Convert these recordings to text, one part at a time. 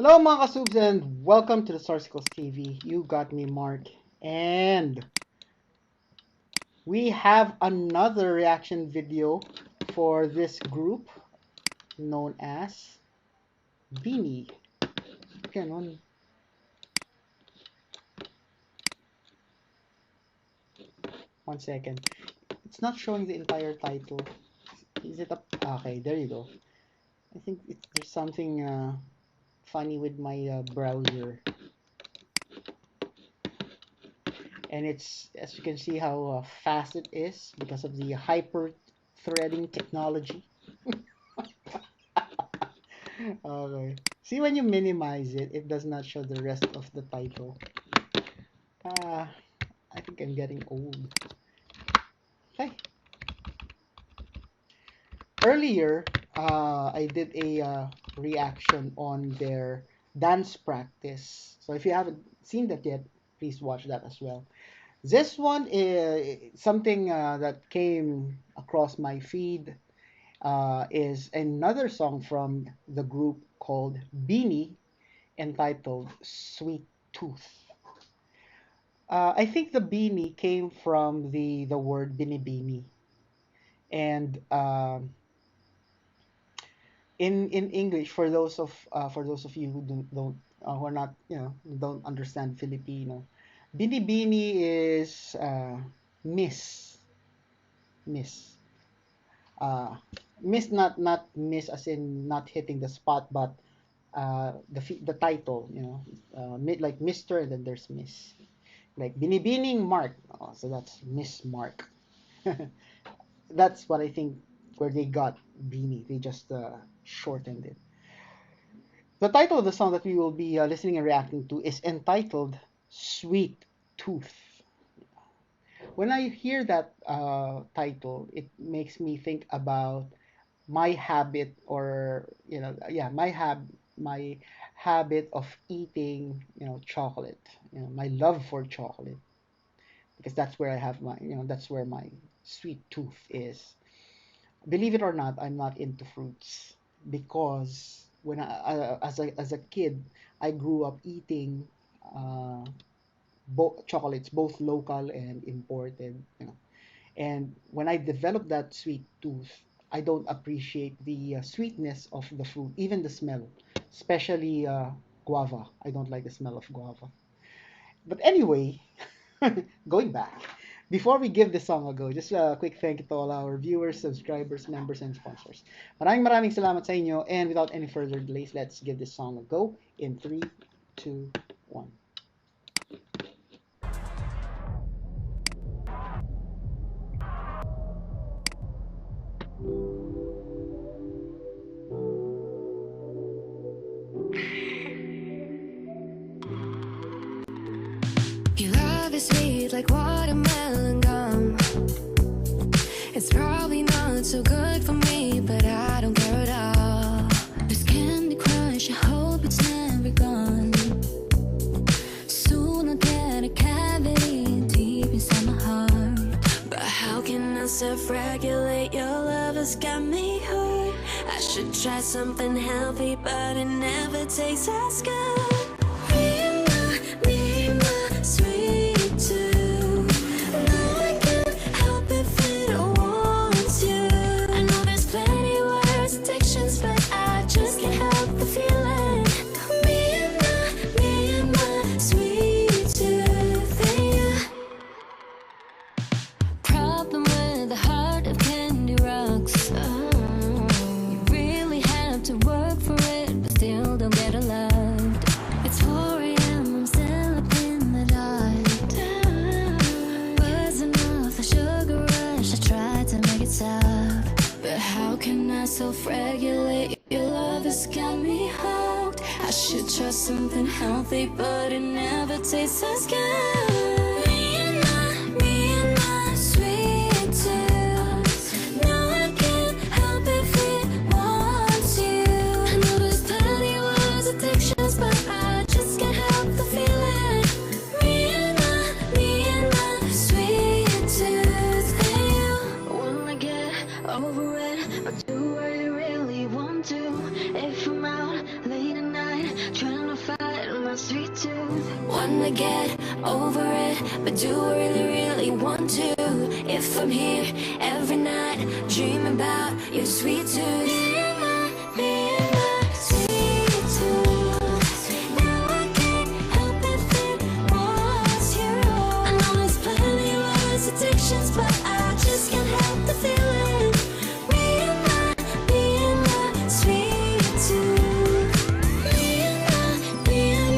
Hello mga kasubs and welcome to the Sarsicles TV. You got me, Mark. And we have another reaction video for this group known as BINI. Ganon. One second. It's not showing the entire title. Is it up? Okay, there you go. I think there's something funny with my browser. And it's, as you can see, how fast it is because of the hyper threading technology. Okay. See, when you minimize it, it does not show the rest of the title. I think I'm getting old. Okay. Earlier, I did a reaction on their dance practice. So if you haven't seen that yet, please watch that as well. This one is something that came across my feed. Is another song from the group called BINI entitled Sweet Tooth. I think the BINI came from the word binibini, and in English, for those of you who don't who are not, don't understand Filipino, binibini is miss miss uh, miss, not miss as in not hitting the spot, but the title, like Mr. and then there's Miss, like binibining Mark. Oh, so that's Miss Mark. That's what I think where they got Beanie. They just shortened it. The title of the song that we will be listening and reacting to is entitled Sweet Tooth. When I hear that title, it makes me think about my habit, or my habit of eating, chocolate, my love for chocolate, because that's where I have my, that's where my sweet tooth is. Believe it or not, I'm not into fruits because when as a kid, I grew up eating uh, chocolates, both local and imported, and when I developed that sweet tooth, I don't appreciate the sweetness of the fruit, even the smell, especially guava. I don't like the smell of guava. But anyway, going back, before we give the song a go, just a quick thank you to all our viewers, subscribers, members, and sponsors. Maraming salamat sa inyo, and without any further delays, let's give this song a go in 3, 2, 1. Your love is sweet like watermelon gum. It's probably not so good for me, but I don't care at all. This Candy Crush, I hope it's never gone. Soon I'll get a cavity deep inside my heart. But how can I self-regulate? Your love has got me hurt. I should try something healthy, but it never tastes as good. Sweet tooth. No, I can't help it if I don't want to. I know there's plenty worse addictions, but I just can't help the feeling. Me and my sweet tooth. Yeah. Problem with the heart of candy rocks. You really have to work for it, but still don't get loved. It's 4 a.m. I'm still up in the dark. Wasn't off a sugar rush. I tried to make it stop, but how can I self-regulate? Your love has got me hooked. I should try something healthy, but it never tastes as good. Me and my sweet tooth. No, I can't help it if it wants you. I know there's plenty worse addictions, but I just can't help the feeling. Me and my sweet tooth. When I get over it, or do I really want to? If I'm out late at night, trying my sweet tooth. Wanna get over it, but do I really, really want to? If I'm here every night, dreaming about your sweet tooth. Me and my sweet tooth. Now I can't help it if it wants you. I know there's plenty of worse addictions, but I just can't help the feeling. Me and my sweet tooth. Me and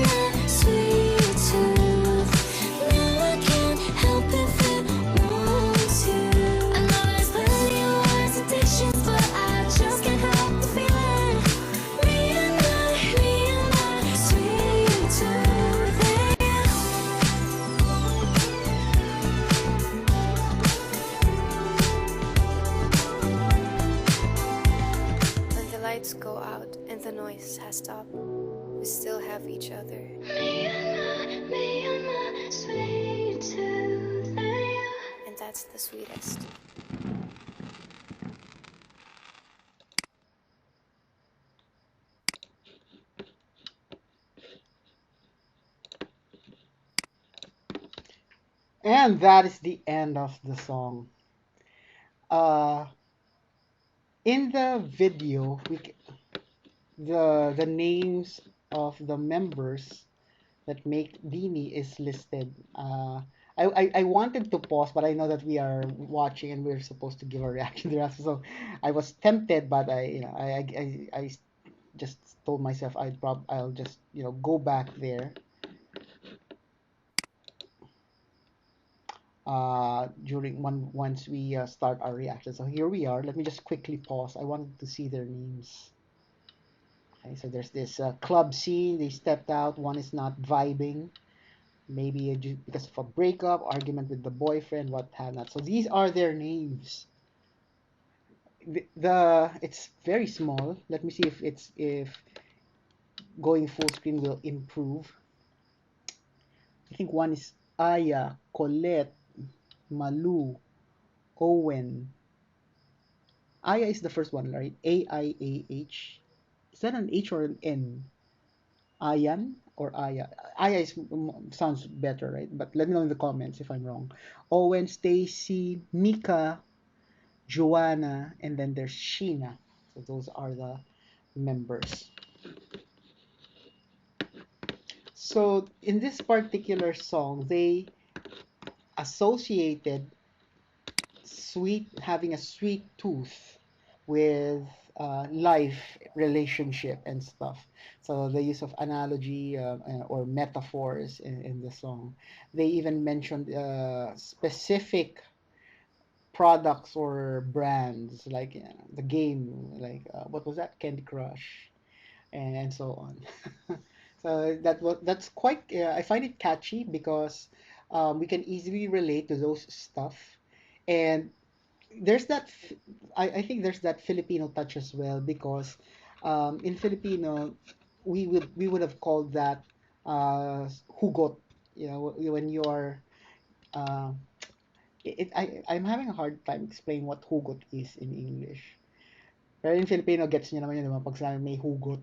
my sweet tooth. Now I can't help it if it wants you. I know there's plenty of worse addictions, but I just can't help the feeling. Me and my sweet tooth. When the lights go out and the noise has stopped, we still have each other. Me and my sweet tooth. And that's the sweetest. And that is the end of the song. Uh, in the video, the names of the members that make BINI is listed. I wanted to pause, but I know that we are watching and we're supposed to give a reaction to that. So I was tempted, but I just told myself I'll just go back there during once we start our reaction. So here we are. Let me just quickly pause. I wanted to see their names. Okay, so there's this club scene. They stepped out. One is not vibing. Maybe because of a breakup, argument with the boyfriend, what have not. So these are their names. It's very small. Let me see if going full screen will improve. I think one is Aya, Colette, Malu, Owen. Aya is the first one, right? AIAH. Is that an H or an N? Ayan or Aya? Aya sounds better, right? But let me know in the comments if I'm wrong. Owen, Stacy, Mika, Joanna, and then there's Sheena. So those are the members. So in this particular song, they associated having a sweet tooth with life, relationship, and stuff. So the use of analogy or metaphors in the song. They even mentioned specific products or brands like the game, like what was that, Candy Crush, and so on. So that's quite. I find it catchy because we can easily relate to those stuff, and there's that I think there's that Filipino touch as well because in Filipino we would have called that hugot. When you are uh, I'm having a hard time explaining what hugot is in English. Pero in Filipino gets niyo naman yun, diba? Pag sabi may hugot,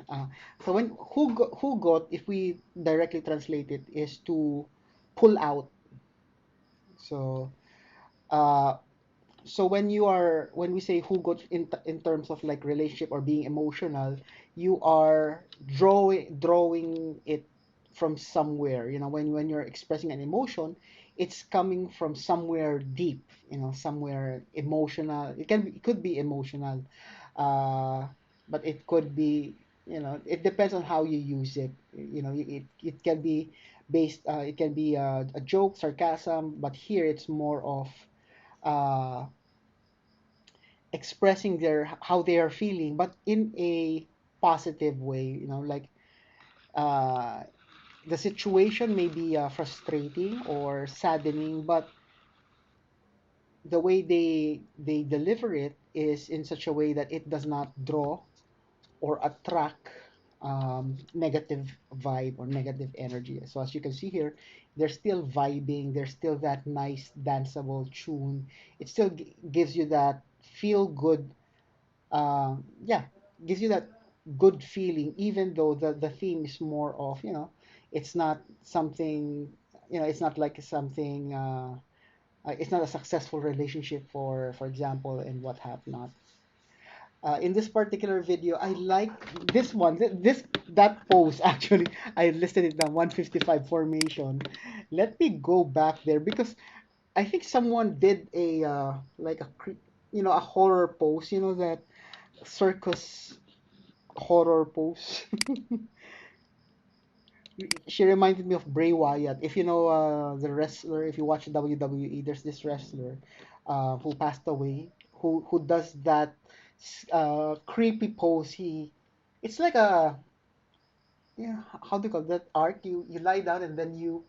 uh, so when hugot, if we directly translate it, is to pull out. So uh, so when we say hugot in terms of like relationship or being emotional, you are drawing it from somewhere. When you're expressing an emotion, it's coming from somewhere deep. Somewhere emotional. It could be emotional, uh, but it could be. It depends on how you use it. It can be based. It can be a joke, sarcasm, but here it's more of uh, expressing how they are feeling, but in a positive way. Like uh, the situation may be frustrating or saddening, but the way they deliver it is in such a way that it does not draw or attract negative vibe or negative energy. So as you can see here, they're still vibing. There's still that nice danceable tune. It still gives you that feel good. Yeah, gives you that. good feeling, even though the theme is more of, it's not something, it's not like something, it's not a successful relationship, for example, and what have not. In this particular video, I like this one, that pose actually. I listed it down, 155 formation. Let me go back there because I think someone did a like a horror pose, that circus horror pose. She reminded me of Bray Wyatt. If you know the wrestler, if you watch WWE, there's this wrestler who passed away, who does that creepy pose. It's like a, yeah, how do you call that art? You lie down and then you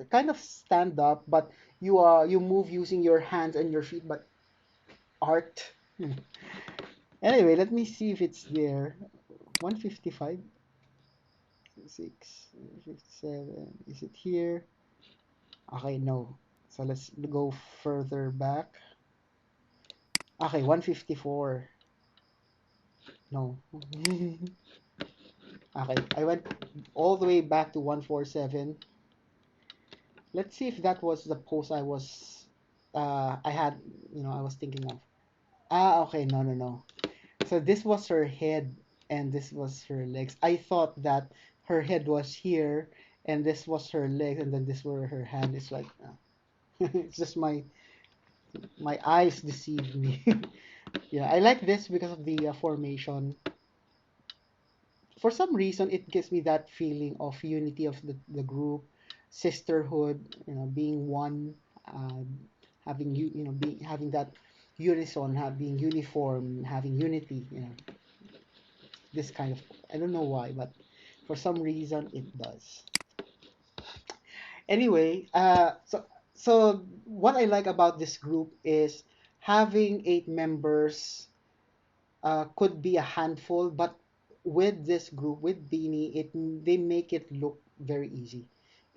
kind of stand up, but you move using your hands and your feet, but art. Hmm. Anyway, let me see if it's there. 155. 6, 57. Is it here? Okay, no. So let's go further back. Okay, 154. No. Okay, I went all the way back to 147. Let's see if that was the pose I had, I was thinking of. Ah, okay, no, no, no. So this was her head and this was her legs. I thought that her head was here and this was her legs and then this were her hand. It's like, it's just my eyes deceived me. Yeah, I like this because of the formation. For some reason, it gives me that feeling of unity of the group, sisterhood, being one, uh, having being having that unison, being uniform, having unity. This kind of, I don't know why, but for some reason it does. Anyway, so what I like about this group is having 8 members could be a handful, but with this group, with BINI, they make it look very easy.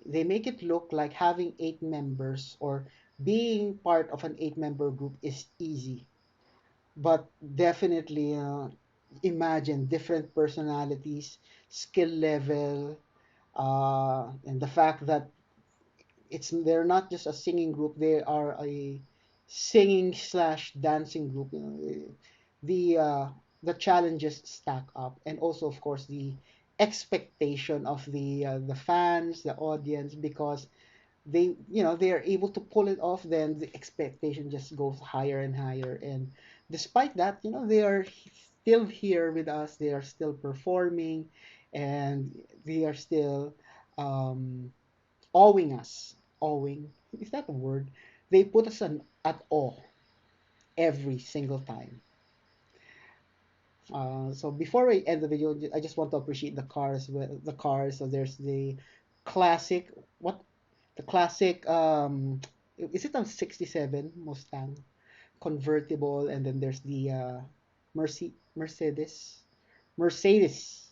They make it look like having 8 members or being part of an 8 member group is easy. But definitely, imagine different personalities, skill level, and the fact that they're not just a singing group; they are a singing slash dancing group. The uh, the challenges stack up, and also, of course, the expectation of the fans, the audience, because they are able to pull it off. Then the expectation just goes higher and higher, and despite that, they are still here with us. They are still performing, and they are still um, awing us. Awing, is that a word? They put us at awe every single time. So before I end the video, I just want to appreciate the cars. The cars. So there's the classic. What the classic? Is it a '67 Mustang convertible? And then there's the Mercedes. Mercedes.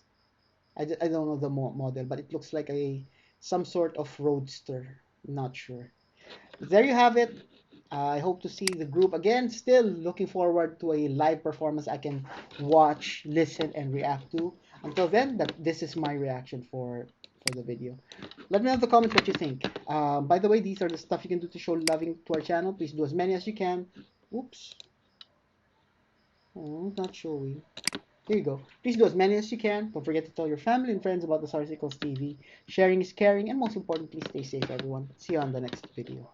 I don't know the model, but it looks like a some sort of roadster. Not sure. There you have it. I hope to see the group again. Still looking forward to a live performance I can watch, listen, and react to. Until then, this is my reaction for the video. Let me know in the comments what you think. By the way, these are the stuff you can do to show loving to our channel. Please do as many as you can. Oops. Oh, not showing. Here you go. Please do as many as you can. Don't forget to tell your family and friends about the Sarsicles TV. Sharing is caring, and most importantly, stay safe, everyone. See you on the next video.